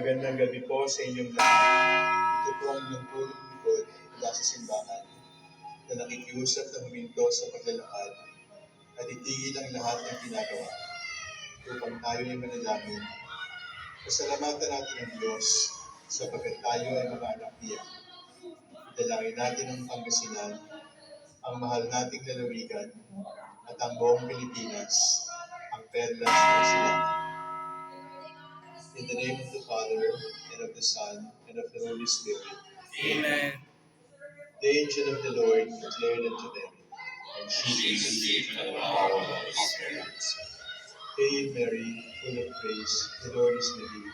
Magandang gabi po sa inyong lahat. Ito po ang lingkod mula sa simbahan na nakikiusap na huminto sa paglalakad at itigil ang lahat ng ginagawa upang tayo ay manalangin. Pasalamatan natin ang Diyos sapagkat tayo ay mga anak niya. Dalangin natin ang Pangasinan, ang mahal nating lalawigan at ang buong Pilipinas, ang perlas ng silangit. In the name of the Father, and of the Son, and of the Holy Spirit. Amen. The angel of the Lord declared unto Mary, and She conceived by the power of the Holy Spirit. Hail Mary, full of grace, the Lord is with thee.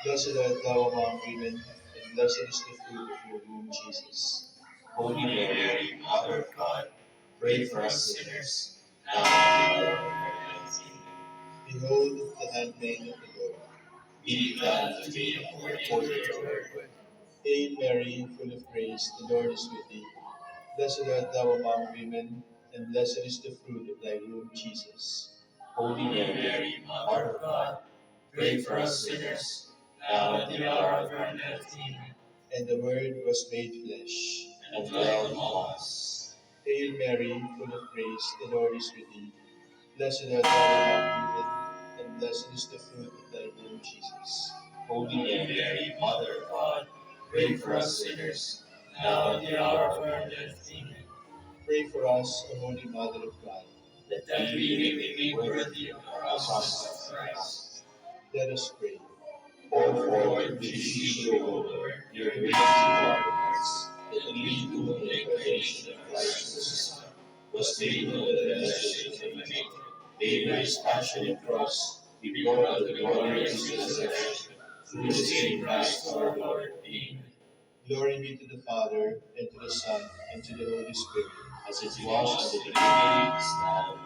Blessed art thou among women, and blessed is the fruit of your womb, Jesus. Holy Mary, Mother of God, pray for us sinners, now and at the hour of our death. Behold the handmaid of the Lord. Be it done unto me according to your word. Hail Mary, full of grace, the Lord is with thee. Blessed art thou among women, and blessed is the fruit of thy womb, Jesus. Holy Mary, Mother of God, pray for us sinners, now and at the hour of our death. Amen. And the Word was made flesh, And dwelt among us. Hail Mary, full of grace, the Lord is with thee. Blessed art thou among women, and blessed is the fruit of thy womb, Jesus. Holy Mary, Mother of God, pray for us sinners, now and at the hour of our death. Amen. Pray for us, O Holy Mother of God. That we may be made worthy of the promises of Christ. Let us pray. Pour forth, we beseech you, O Lord, your grace into our hearts, that we who in the incarnation of Christ Jesus was made known to the message of faith, made by his passion and cross, we pour out the glory of his resurrection, through the same Christ our Lord. Amen. Glory be to the Father, and to the Son, and to the Holy Spirit, As it was in the beginning, is now,